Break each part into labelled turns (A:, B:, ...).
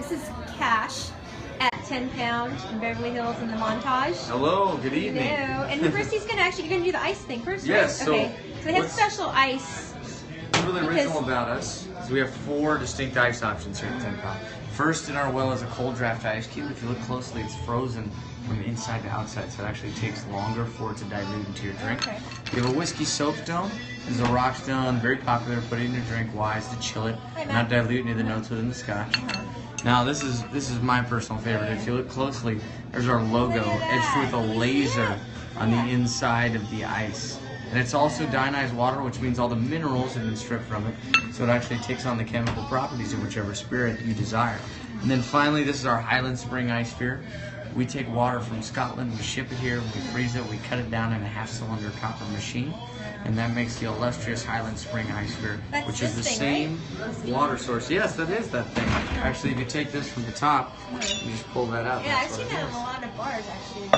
A: This is Cash at 10 Pound in Beverly Hills in the Montage.
B: Hello, good evening.
A: Hello. And first you're going to do the ice thing first,
B: Yes,
A: right? Okay. So they have special ice.
B: What's really original about us is we have 4 distinct ice options here at 10 Pound. First in our well is a cold draft ice cube. If you look closely, it's frozen from inside to outside, so it actually takes longer for it to dilute into your drink.
A: Okay.
B: We have a whiskey soapstone. This is a rock stone, very popular. Put it in your drink. Why? Is to chill it, not dilute any of the notes within the scotch. Now this is my personal favorite. If you look closely, there's our logo etched with a laser on the inside of the ice. And it's also deionized water, which means all the minerals have been stripped from it. So it actually takes on the chemical properties of whichever spirit you desire. And then finally, this is our Highland Spring Ice Beer. We take water from Scotland, we ship it here, we freeze it, we cut it down in a half-cylinder copper machine. And that makes the illustrious Highland Spring Ice Beer, which is the same water source. Yes, that is that thing. Actually, if you take this from the top, you just pull that out.
A: Yeah, I've seen that in a lot of bars, actually.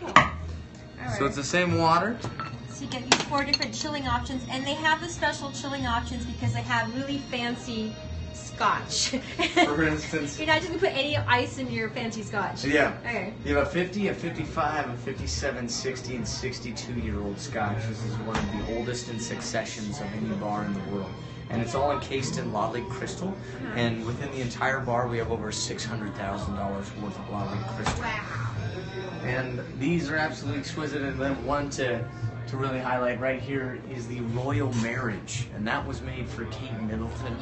B: Okay. So it's the same water.
A: So you get these 4 different chilling options, and they have the special chilling options because they have really fancy scotch.
B: For instance,
A: you're not just gonna put any ice in your fancy scotch.
B: Yeah.
A: Okay.
B: You have a 50, a 55, a 57, 60, and 62-year-old scotch. This is one of the oldest in successions of any bar in the world. And it's all encased in Lawley crystal. And within the entire bar, we have over $600,000 worth of Lawley crystal.
A: Wow.
B: And these are absolutely exquisite. And then one to really highlight right here is the Royal Marriage. And that was made for Kate Middleton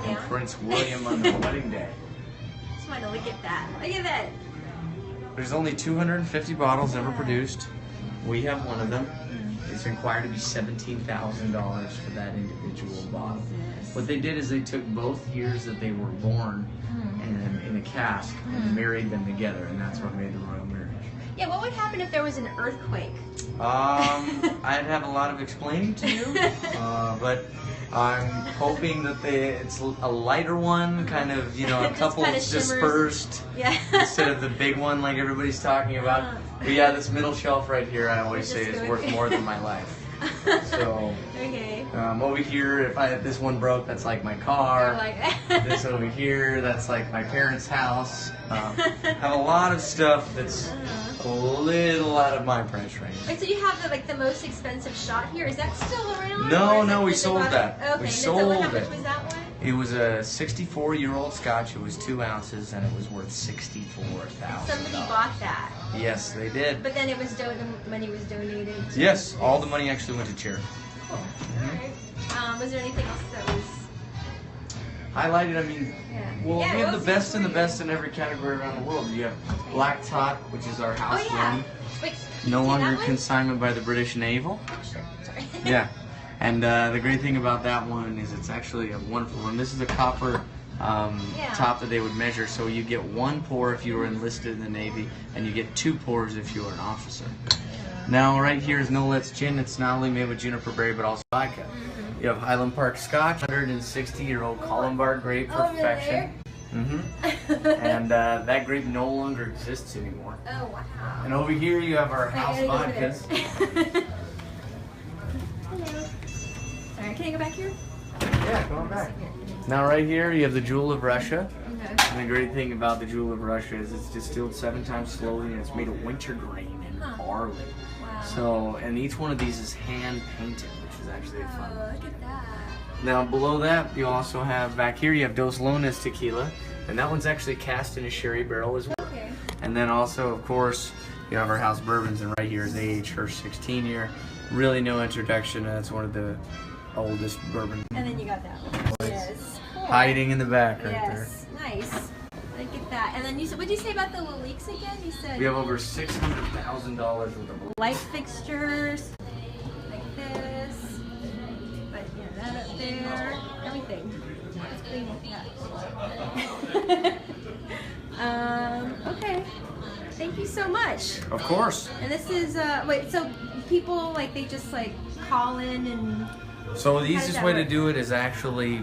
B: and Prince William on their wedding day.
A: I just want to look at that. Look at that.
B: There's only 250 bottles ever produced. We have one of them. It's required to be $17,000 for that individual bottle. What they did is they took both years that they were born and in a cask and married them together, and that's what made the Royal Marriage.
A: Yeah, what would happen if there was an earthquake?
B: I'd have a lot of explaining to do, but I'm hoping that it's a lighter one, kind of, a couple dispersed, instead of the big one like everybody's talking about. But yeah, this middle shelf right here, I always say, is worth more than my life. So, over here, if this one broke, that's like my car. This over here, that's like my parents' house. Have a lot of stuff that's a little out of my price range.
A: Wait, so you have the most expensive shot here? Is that still around?
B: No, we sold that.
A: Okay,
B: we sold
A: how much was that one?
B: It was a 64-year-old scotch. It was 2 ounces, and it was worth $64,000.
A: Somebody bought that.
B: Yes, they did.
A: But then money was donated.
B: Yes, all the money actually went to charity.
A: Cool. Alright. Was there anything else that was
B: highlighted? I mean, we have the best and the best in every category around the world. You have Black Tot, which is our house one.
A: Wait,
B: no longer consignment by the British Naval.
A: Oh, sure. Sorry.
B: Yeah. And the great thing about that one is it's actually a wonderful one. This is a copper top that they would measure, so you get 1 pour if you were enlisted in the Navy, and you get 2 pours if you were an officer. Now, right here is No Let's Gin. It's not only made with juniper berry, but also vodka. You have Highland Park Scotch, 160-year-old Columbar grape perfection. And that grape no longer exists anymore.
A: Oh, wow.
B: And over here you have our house vodkas.
A: Alright, can I go back here?
B: Yeah, go on back. Now right here you have the Jewel of Russia. And the great thing about the Jewel of Russia is it's distilled 7 times slowly, and it's made of wintergreen and barley.
A: Wow.
B: So, and each one of these is hand painted, which is actually fun.
A: Oh, look at that.
B: Now below that you also have, back here you have Dos Lunas tequila, and that one's actually cast in a sherry barrel as well.
A: Okay.
B: And then also, of course, you have our house bourbons, and right here is AH Hirsch 16-year. Really no introduction, that's one of the oldest bourbon.
A: And then you got that one. Yes. Cool.
B: Hiding in the back right there.
A: Yes, nice. Look at that. And then you said, what did you say about the Laliques again? You said
B: we have over $600,000 worth of
A: light fixtures, like this. But yeah, that up there, everything. It's clean like that. Okay. Thank you so much.
B: Of course.
A: And this is wait, so people they just call in and.
B: So the easiest way to do it is actually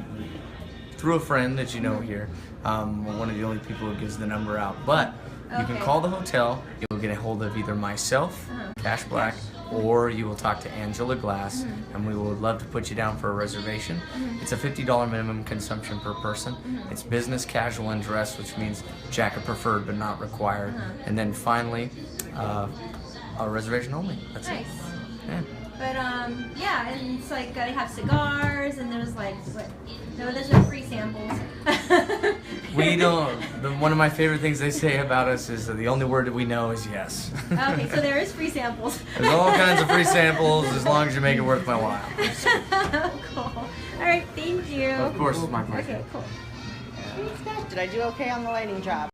C: through a friend that you know here. We're one of the only people who gives the number out. But you can call the hotel. You'll get a hold of either myself, Cash Black, or you will talk to Angela Glass, and we would love to put you down for a reservation. It's a $50 minimum consumption per person. It's business, casual, and dress, which means jacket preferred but not required. And then finally, a reservation only. That's it. Yeah.
A: But yeah, and it's like gotta have cigars, and there's like what? No, there's no free samples.
C: We don't. One of my favorite things they say about us is that the only word that we know is yes.
A: Okay, so there is free samples.
C: There's all kinds of free samples as long as you make it worth my while.
A: Cool. All right, thank you.
B: Of course, it's my pleasure.
A: Okay, cool.
D: Did I do okay on the lighting job?